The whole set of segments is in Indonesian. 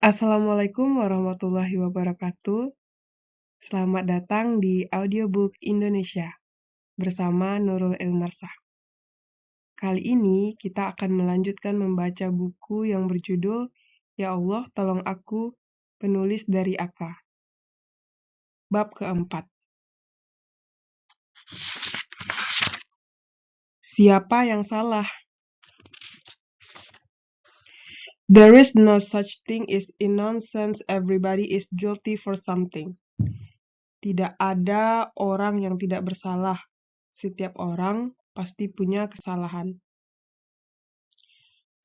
Assalamualaikum warahmatullahi wabarakatuh. Selamat datang di Audiobook Indonesia bersama Nurul Ilmarsah. Kali ini kita akan melanjutkan membaca buku yang berjudul Ya Allah Tolong Aku, penulis dari Aka. Bab keempat. Siapa yang salah? There is no such thing as in nonsense. Everybody is guilty for something. Tidak ada orang yang tidak bersalah. Setiap orang pasti punya kesalahan.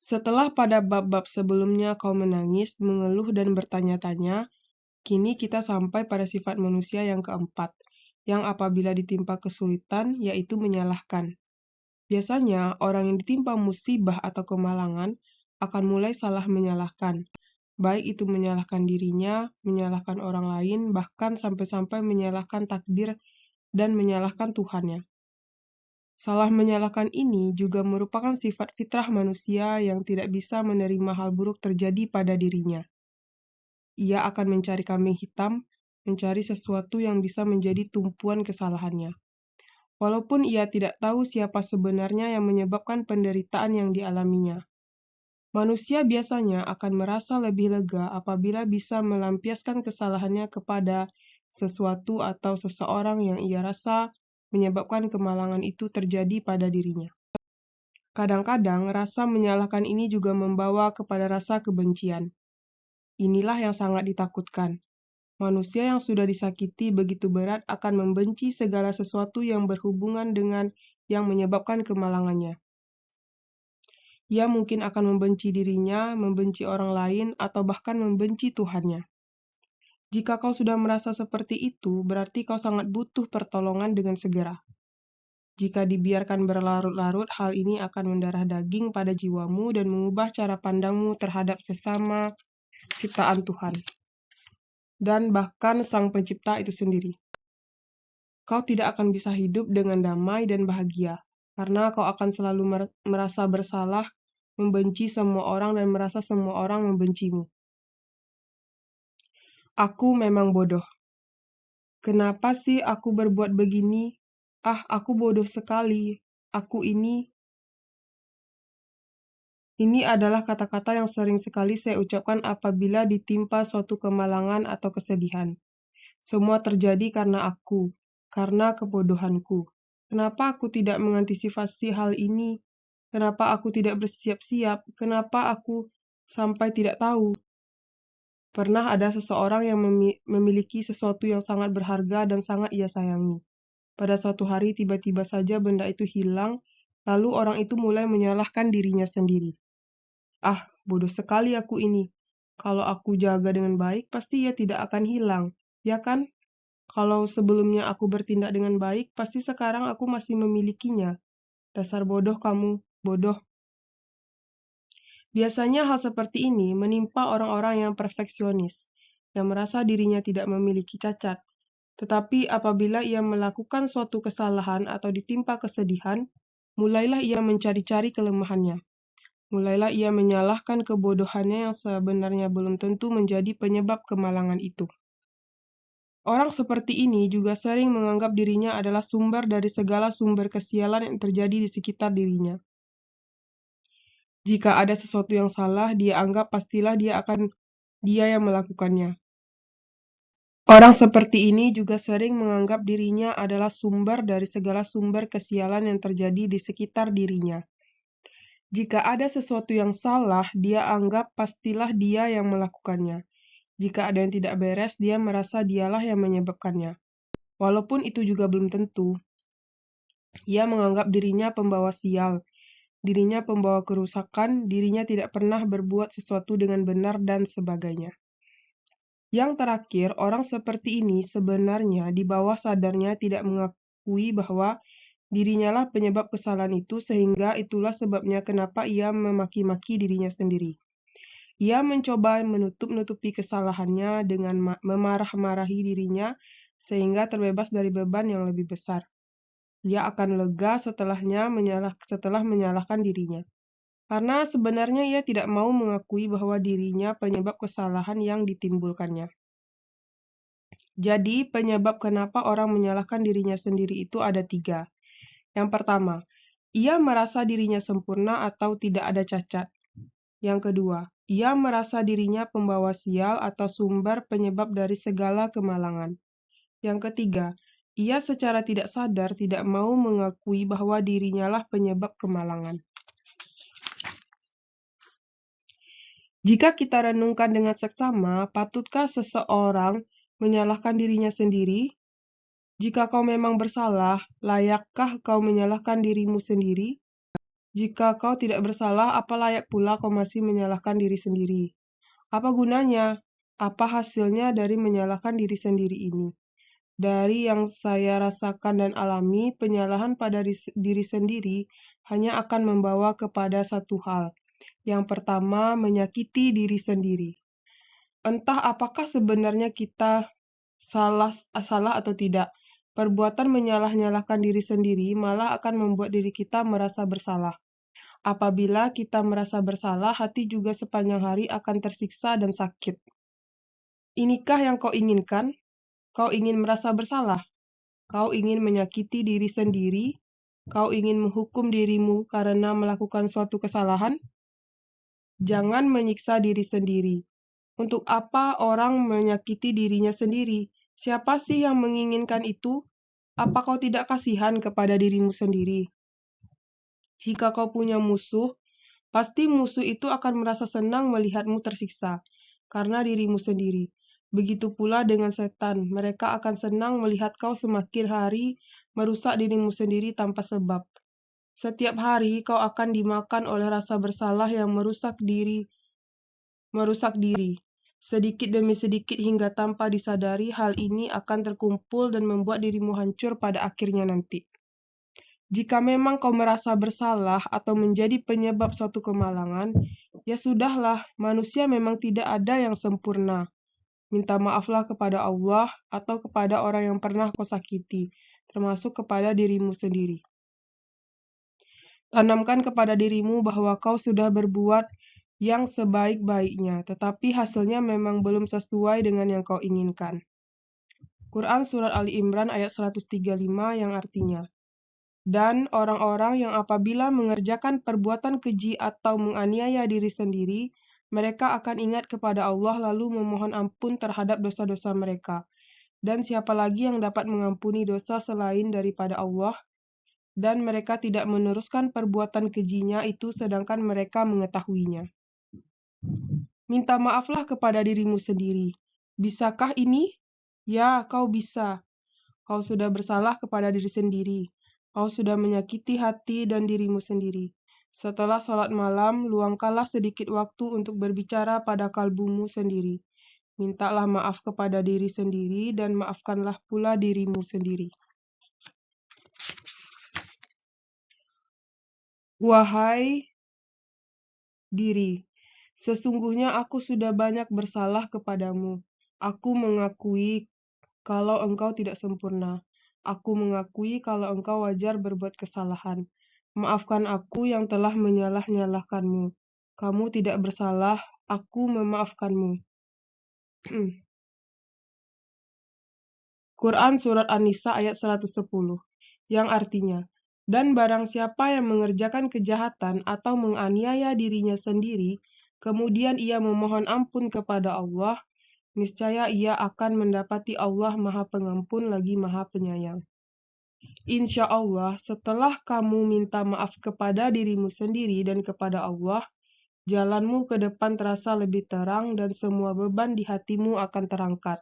Setelah pada bab-bab sebelumnya kau menangis, mengeluh dan bertanya-tanya, kini kita sampai pada sifat manusia yang keempat, yang apabila ditimpa kesulitan, yaitu menyalahkan. Biasanya, orang yang ditimpa musibah atau kemalangan akan mulai salah menyalahkan, baik itu menyalahkan dirinya, menyalahkan orang lain, bahkan sampai-sampai menyalahkan takdir dan menyalahkan Tuhannya. Salah menyalahkan ini juga merupakan sifat fitrah manusia yang tidak bisa menerima hal buruk terjadi pada dirinya. Ia akan mencari kambing hitam, mencari sesuatu yang bisa menjadi tumpuan kesalahannya. Walaupun ia tidak tahu siapa sebenarnya yang menyebabkan penderitaan yang dialaminya. Manusia biasanya akan merasa lebih lega apabila bisa melampiaskan kesalahannya kepada sesuatu atau seseorang yang ia rasa menyebabkan kemalangan itu terjadi pada dirinya. Kadang-kadang, rasa menyalahkan ini juga membawa kepada rasa kebencian. Inilah yang sangat ditakutkan. Manusia yang sudah disakiti begitu berat akan membenci segala sesuatu yang berhubungan dengan yang menyebabkan kemalangannya. Ia mungkin akan membenci dirinya, membenci orang lain, atau bahkan membenci Tuhannya. Jika kau sudah merasa seperti itu, berarti kau sangat butuh pertolongan dengan segera. Jika dibiarkan berlarut-larut, hal ini akan mendarah daging pada jiwamu dan mengubah cara pandangmu terhadap sesama ciptaan Tuhan, dan bahkan Sang Pencipta itu sendiri. Kau tidak akan bisa hidup dengan damai dan bahagia, karena kau akan selalu merasa bersalah, membenci semua orang, dan merasa semua orang membencimu. Aku memang bodoh. Kenapa sih aku berbuat begini? Aku bodoh sekali. Ini adalah kata-kata yang sering sekali saya ucapkan apabila ditimpa suatu kemalangan atau kesedihan. Semua terjadi karena aku, karena kebodohanku. Kenapa aku tidak mengantisipasi hal ini? Kenapa aku tidak bersiap-siap? Kenapa aku sampai tidak tahu? Pernah ada seseorang yang memiliki sesuatu yang sangat berharga dan sangat ia sayangi. Pada suatu hari tiba-tiba saja benda itu hilang, lalu orang itu mulai menyalahkan dirinya sendiri. Bodoh sekali aku ini. Kalau aku jaga dengan baik, pasti ia tidak akan hilang, ya kan? Kalau sebelumnya aku bertindak dengan baik, pasti sekarang aku masih memilikinya. Dasar bodoh kamu, bodoh. Biasanya hal seperti ini menimpa orang-orang yang perfeksionis, yang merasa dirinya tidak memiliki cacat. Tetapi apabila ia melakukan suatu kesalahan atau ditimpa kesedihan, mulailah ia mencari-cari kelemahannya. Mulailah ia menyalahkan kebodohannya yang sebenarnya belum tentu menjadi penyebab kemalangan itu. Orang seperti ini juga sering menganggap dirinya adalah sumber dari segala sumber kesialan yang terjadi di sekitar dirinya. Jika ada sesuatu yang salah, dia anggap pastilah dia yang melakukannya. Orang seperti ini juga sering menganggap dirinya adalah sumber dari segala sumber kesialan yang terjadi di sekitar dirinya. Jika ada sesuatu yang salah, dia anggap pastilah dia yang melakukannya. Jika ada yang tidak beres, dia merasa dialah yang menyebabkannya. Walaupun itu juga belum tentu. Ia menganggap dirinya pembawa sial, dirinya pembawa kerusakan, dirinya tidak pernah berbuat sesuatu dengan benar, dan sebagainya. Yang terakhir, orang seperti ini sebenarnya di bawah sadarnya tidak mengakui bahwa dirinya lah penyebab kesalahan itu, sehingga itulah sebabnya kenapa ia memaki-maki dirinya sendiri. Ia mencoba menutup-nutupi kesalahannya dengan memarah-marahi dirinya, sehingga terbebas dari beban yang lebih besar. Ia akan lega setelah menyalahkan dirinya. karena sebenarnya ia tidak mau mengakui bahwa dirinya penyebab kesalahan yang ditimbulkannya. Jadi, penyebab kenapa orang menyalahkan dirinya sendiri itu ada 3. Yang pertama, ia merasa dirinya sempurna atau tidak ada cacat. Yang kedua, ia merasa dirinya pembawa sial atau sumber penyebab dari segala kemalangan. Yang ketiga, ia secara tidak sadar tidak mau mengakui bahwa dirinya lah penyebab kemalangan. Jika kita renungkan dengan seksama, patutkah seseorang menyalahkan dirinya sendiri? Jika kau memang bersalah, layakkah kau menyalahkan dirimu sendiri? Jika kau tidak bersalah, apa layak pula kau masih menyalahkan diri sendiri? Apa gunanya? Apa hasilnya dari menyalahkan diri sendiri ini? Dari yang saya rasakan dan alami, penyalahan pada diri sendiri hanya akan membawa kepada satu hal. Yang pertama, menyakiti diri sendiri. Entah apakah sebenarnya kita salah atau tidak, perbuatan menyalah-nyalahkan diri sendiri malah akan membuat diri kita merasa bersalah. Apabila kita merasa bersalah, hati juga sepanjang hari akan tersiksa dan sakit. Inikah yang kau inginkan? Kau ingin merasa bersalah? Kau ingin menyakiti diri sendiri? Kau ingin menghukum dirimu karena melakukan suatu kesalahan? Jangan menyiksa diri sendiri. Untuk apa orang menyakiti dirinya sendiri? Siapa sih yang menginginkan itu? Apa kau tidak kasihan kepada dirimu sendiri? Jika kau punya musuh, pasti musuh itu akan merasa senang melihatmu tersiksa karena dirimu sendiri. Begitu pula dengan setan, mereka akan senang melihat kau semakin hari merusak dirimu sendiri tanpa sebab. Setiap hari kau akan dimakan oleh rasa bersalah yang merusak diri. Sedikit demi sedikit hingga tanpa disadari, hal ini akan terkumpul dan membuat dirimu hancur pada akhirnya nanti. Jika memang kau merasa bersalah atau menjadi penyebab suatu kemalangan, ya sudahlah, manusia memang tidak ada yang sempurna. Minta maaflah kepada Allah atau kepada orang yang pernah kau sakiti, termasuk kepada dirimu sendiri. Tanamkan kepada dirimu bahwa kau sudah berbuat yang sebaik-baiknya, tetapi hasilnya memang belum sesuai dengan yang kau inginkan. Quran Surat Ali Imran ayat 135 yang artinya, dan orang-orang yang apabila mengerjakan perbuatan keji atau menganiaya diri sendiri, mereka akan ingat kepada Allah lalu memohon ampun terhadap dosa-dosa mereka. Dan siapa lagi yang dapat mengampuni dosa selain daripada Allah? Dan mereka tidak meneruskan perbuatan kejinya itu sedangkan mereka mengetahuinya. Minta maaflah kepada dirimu sendiri. Bisakah ini? Ya, kau bisa. Kau sudah bersalah kepada diri sendiri. Kau sudah menyakiti hati dan dirimu sendiri. Setelah sholat malam, luangkanlah sedikit waktu untuk berbicara pada kalbumu sendiri. Mintalah maaf kepada diri sendiri dan maafkanlah pula dirimu sendiri. Wahai diri, sesungguhnya aku sudah banyak bersalah kepadamu. Aku mengakui kalau engkau tidak sempurna. Aku mengakui kalau engkau wajar berbuat kesalahan. Maafkan aku yang telah menyalah-nyalahkanmu. Kamu tidak bersalah, aku memaafkanmu. Quran Surat An-Nisa ayat 110, yang artinya, dan barang siapa yang mengerjakan kejahatan atau menganiaya dirinya sendiri, kemudian ia memohon ampun kepada Allah, niscaya ia akan mendapati Allah Maha Pengampun lagi Maha Penyayang. Insya Allah, setelah kamu minta maaf kepada dirimu sendiri dan kepada Allah, jalanmu ke depan terasa lebih terang dan semua beban di hatimu akan terangkat.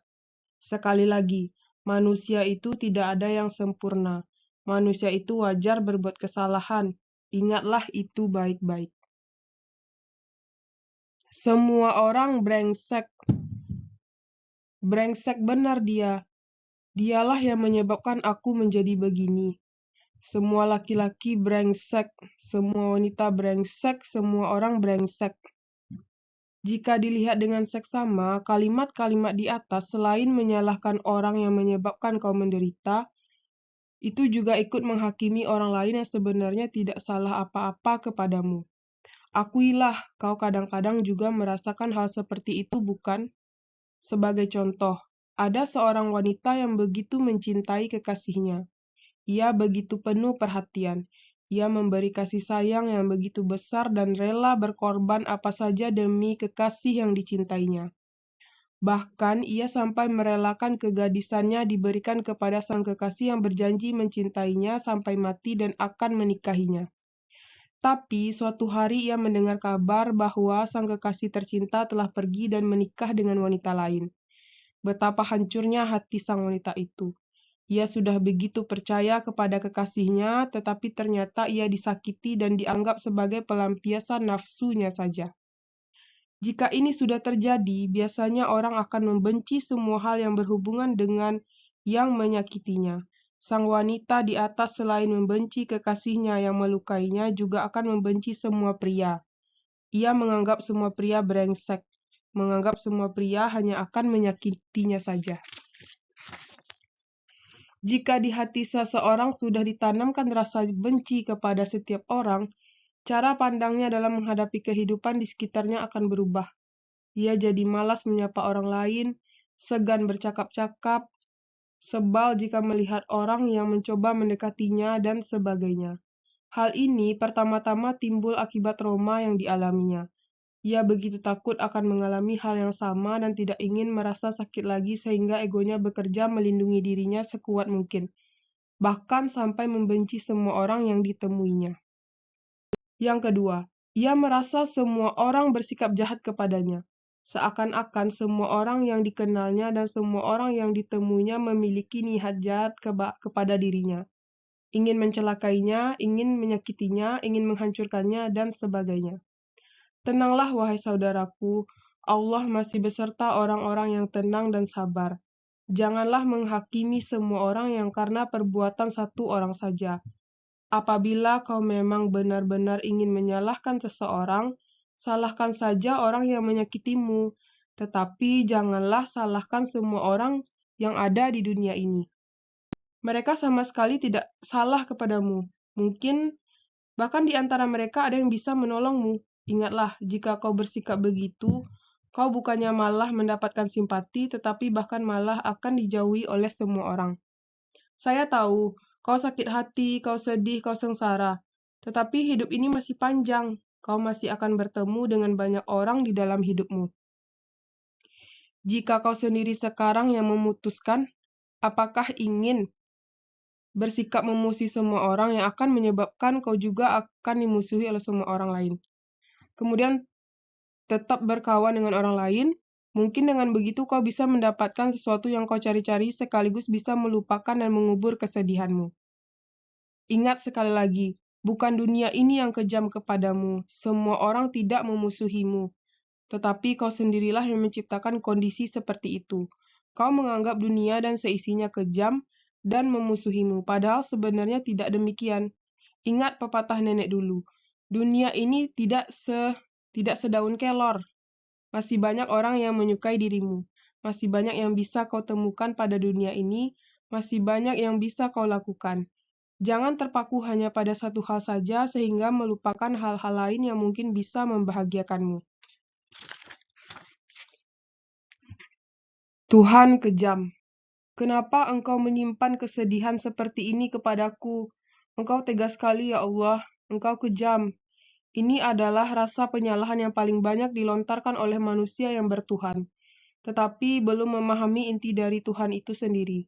Sekali lagi, manusia itu tidak ada yang sempurna. Manusia itu wajar berbuat kesalahan. Ingatlah itu baik-baik. Semua orang brengsek. Brengsek benar dia. Dialah yang menyebabkan aku menjadi begini. Semua laki-laki brengsek, semua wanita brengsek, semua orang brengsek. Jika dilihat dengan seksama, kalimat-kalimat di atas selain menyalahkan orang yang menyebabkan kau menderita, itu juga ikut menghakimi orang lain yang sebenarnya tidak salah apa-apa kepadamu. Akuilah, kau kadang-kadang juga merasakan hal seperti itu, bukan? Sebagai contoh, ada seorang wanita yang begitu mencintai kekasihnya. Ia begitu penuh perhatian. Ia memberi kasih sayang yang begitu besar dan rela berkorban apa saja demi kekasih yang dicintainya. Bahkan ia sampai merelakan kegadisannya diberikan kepada sang kekasih yang berjanji mencintainya sampai mati dan akan menikahinya. Tapi suatu hari ia mendengar kabar bahwa sang kekasih tercinta telah pergi dan menikah dengan wanita lain. Betapa hancurnya hati sang wanita itu. Ia sudah begitu percaya kepada kekasihnya, tetapi ternyata ia disakiti dan dianggap sebagai pelampiasan nafsunya saja. Jika ini sudah terjadi, biasanya orang akan membenci semua hal yang berhubungan dengan yang menyakitinya. Sang wanita di atas selain membenci kekasihnya yang melukainya, juga akan membenci semua pria. Ia menganggap semua pria brengsek, menganggap semua pria hanya akan menyakitinya saja. Jika di hati seseorang sudah ditanamkan rasa benci kepada setiap orang, cara pandangnya dalam menghadapi kehidupan di sekitarnya akan berubah. Ia jadi malas menyapa orang lain, segan bercakap-cakap, sebal jika melihat orang yang mencoba mendekatinya, dan sebagainya. Hal ini pertama-tama timbul akibat trauma yang dialaminya. Ia begitu takut akan mengalami hal yang sama dan tidak ingin merasa sakit lagi sehingga egonya bekerja melindungi dirinya sekuat mungkin, bahkan sampai membenci semua orang yang ditemuinya. Yang kedua, ia merasa semua orang bersikap jahat kepadanya. Seakan-akan semua orang yang dikenalnya dan semua orang yang ditemuinya memiliki niat jahat kepada dirinya. Ingin mencelakainya, ingin menyakitinya, ingin menghancurkannya, dan sebagainya. Tenanglah, wahai saudaraku, Allah masih beserta orang-orang yang tenang dan sabar. Janganlah menghakimi semua orang yang karena perbuatan satu orang saja. Apabila kau memang benar-benar ingin menyalahkan seseorang, salahkan saja orang yang menyakitimu, tetapi janganlah salahkan semua orang yang ada di dunia ini. Mereka sama sekali tidak salah kepadamu. Mungkin bahkan di antara mereka ada yang bisa menolongmu. Ingatlah, jika kau bersikap begitu, kau bukannya malah mendapatkan simpati, tetapi bahkan malah akan dijauhi oleh semua orang. Saya tahu, kau sakit hati, kau sedih, kau sengsara. Tetapi hidup ini masih panjang. Kau masih akan bertemu dengan banyak orang di dalam hidupmu. Jika kau sendiri sekarang yang memutuskan, apakah ingin bersikap memusuhi semua orang yang akan menyebabkan kau juga akan dimusuhi oleh semua orang lain. Kemudian tetap berkawan dengan orang lain, mungkin dengan begitu kau bisa mendapatkan sesuatu yang kau cari-cari sekaligus bisa melupakan dan mengubur kesedihanmu. Ingat sekali lagi, bukan dunia ini yang kejam kepadamu. Semua orang tidak memusuhimu, tetapi kau sendirilah yang menciptakan kondisi seperti itu. Kau menganggap dunia dan seisinya kejam dan memusuhimu, padahal sebenarnya tidak demikian. Ingat pepatah nenek dulu, dunia ini tidak sedaun kelor. Masih banyak orang yang menyukai dirimu. Masih banyak yang bisa kau temukan pada dunia ini. Masih banyak yang bisa kau lakukan. Jangan terpaku hanya pada satu hal saja sehingga melupakan hal-hal lain yang mungkin bisa membahagiakanmu. Tuhan kejam. Kenapa engkau menyimpan kesedihan seperti ini kepadaku? Engkau tega sekali, ya Allah. Engkau kejam. Ini adalah rasa penyalahan yang paling banyak dilontarkan oleh manusia yang bertuhan, tetapi belum memahami inti dari Tuhan itu sendiri.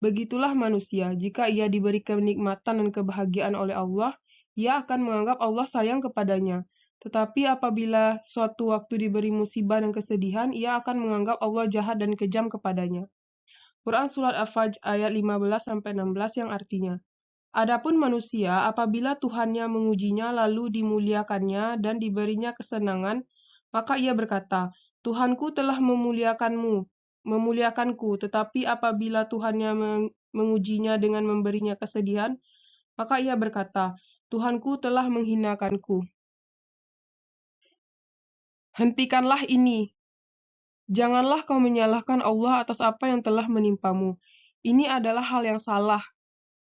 Begitulah manusia, jika ia diberi kenikmatan dan kebahagiaan oleh Allah, ia akan menganggap Allah sayang kepadanya. Tetapi apabila suatu waktu diberi musibah dan kesedihan, ia akan menganggap Allah jahat dan kejam kepadanya. Quran Surat Al-Fajr ayat 15-16 yang artinya, adapun manusia, apabila Tuhannya mengujinya lalu dimuliakannya dan diberinya kesenangan, maka ia berkata, Tuhanku telah memuliakanku, tetapi apabila Tuhannya mengujinya dengan memberinya kesedihan, maka ia berkata, Tuhanku telah menghinakanku. Hentikanlah ini. Janganlah kau menyalahkan Allah atas apa yang telah menimpamu. Ini adalah hal yang salah.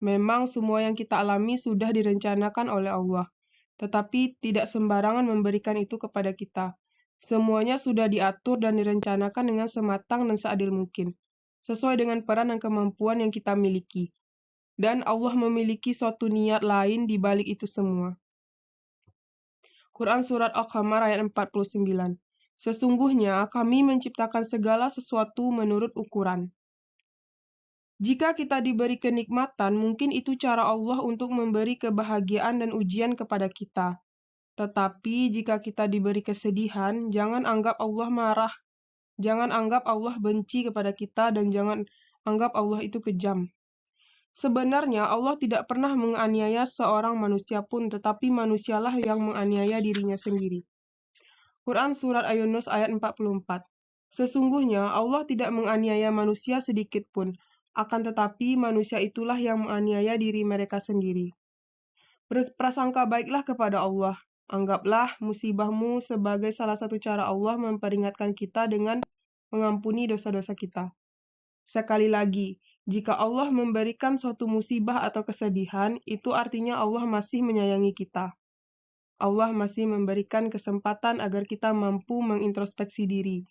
Memang semua yang kita alami sudah direncanakan oleh Allah. tetapi tidak sembarangan memberikan itu kepada kita. Semuanya sudah diatur dan direncanakan dengan sematang dan seadil mungkin, sesuai dengan peran dan kemampuan yang kita miliki. Dan Allah memiliki suatu niat lain di balik itu semua. Quran Surat Al-Qamar ayat 49. Sesungguhnya kami menciptakan segala sesuatu menurut ukuran. Jika kita diberi kenikmatan, mungkin itu cara Allah untuk memberi kebahagiaan dan ujian kepada kita. Tetapi jika kita diberi kesedihan, jangan anggap Allah marah. Jangan anggap Allah benci kepada kita dan jangan anggap Allah itu kejam. Sebenarnya Allah tidak pernah menganiaya seorang manusia pun, tetapi manusialah yang menganiaya dirinya sendiri. Quran Surat Al-Yunus ayat 44. Sesungguhnya Allah tidak menganiaya manusia sedikit pun, akan tetapi manusia itulah yang menganiaya diri mereka sendiri. Berprasangka baiklah kepada Allah. Anggaplah musibahmu sebagai salah satu cara Allah memperingatkan kita dengan mengampuni dosa-dosa kita. Sekali lagi, jika Allah memberikan suatu musibah atau kesedihan, itu artinya Allah masih menyayangi kita. Allah masih memberikan kesempatan agar kita mampu mengintrospeksi diri,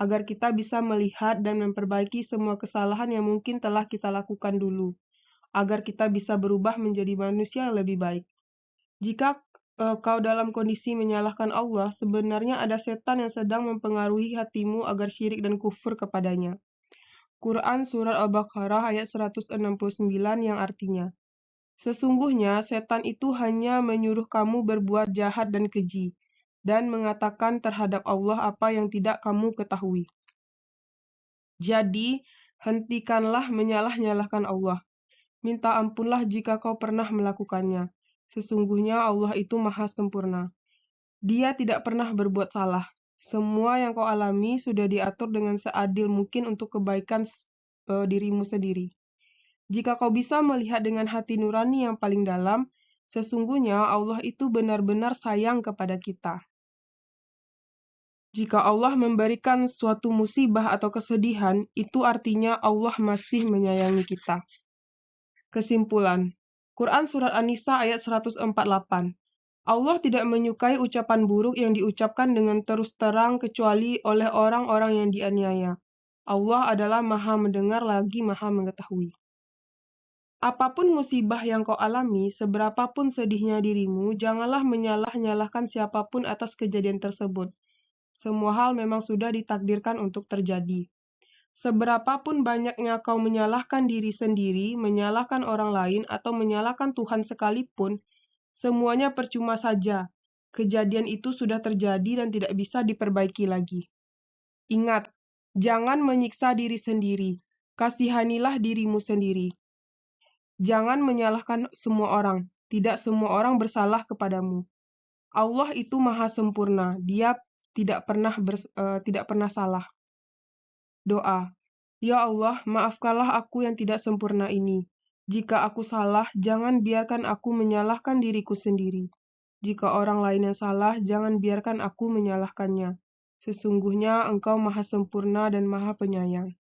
agar kita bisa melihat dan memperbaiki semua kesalahan yang mungkin telah kita lakukan dulu, agar kita bisa berubah menjadi manusia yang lebih baik. Jika kau dalam kondisi menyalahkan Allah, sebenarnya ada setan yang sedang mempengaruhi hatimu agar syirik dan kufur kepadanya. Quran Surat Al-Baqarah ayat 169 yang artinya, sesungguhnya setan itu hanya menyuruh kamu berbuat jahat dan keji, dan mengatakan terhadap Allah apa yang tidak kamu ketahui. Jadi, hentikanlah menyalah-nyalahkan Allah. Minta ampunlah jika kau pernah melakukannya. Sesungguhnya Allah itu maha sempurna. Dia tidak pernah berbuat salah. Semua yang kau alami sudah diatur dengan seadil mungkin untuk kebaikan dirimu sendiri. Jika kau bisa melihat dengan hati nurani yang paling dalam, sesungguhnya Allah itu benar-benar sayang kepada kita. Jika Allah memberikan suatu musibah atau kesedihan, itu artinya Allah masih menyayangi kita. Kesimpulan, Quran Surat An-Nisa ayat 148. Allah tidak menyukai ucapan buruk yang diucapkan dengan terus terang kecuali oleh orang-orang yang dianiaya. Allah adalah maha mendengar lagi maha mengetahui. Apapun musibah yang kau alami, seberapapun sedihnya dirimu, janganlah menyalah-nyalahkan siapapun atas kejadian tersebut. Semua hal memang sudah ditakdirkan untuk terjadi. Seberapapun banyaknya kau menyalahkan diri sendiri, menyalahkan orang lain, atau menyalahkan Tuhan sekalipun, semuanya percuma saja. Kejadian itu sudah terjadi dan tidak bisa diperbaiki lagi. Ingat, jangan menyiksa diri sendiri. Kasihanilah dirimu sendiri. Jangan menyalahkan semua orang. Tidak semua orang bersalah kepadamu. Allah itu maha sempurna. Dia tidak pernah salah. Doa. Ya Allah, maafkanlah aku yang tidak sempurna ini. Jika aku salah, jangan biarkan aku menyalahkan diriku sendiri. Jika orang lain yang salah, jangan biarkan aku menyalahkannya. Sesungguhnya Engkau Maha Sempurna dan Maha Penyayang.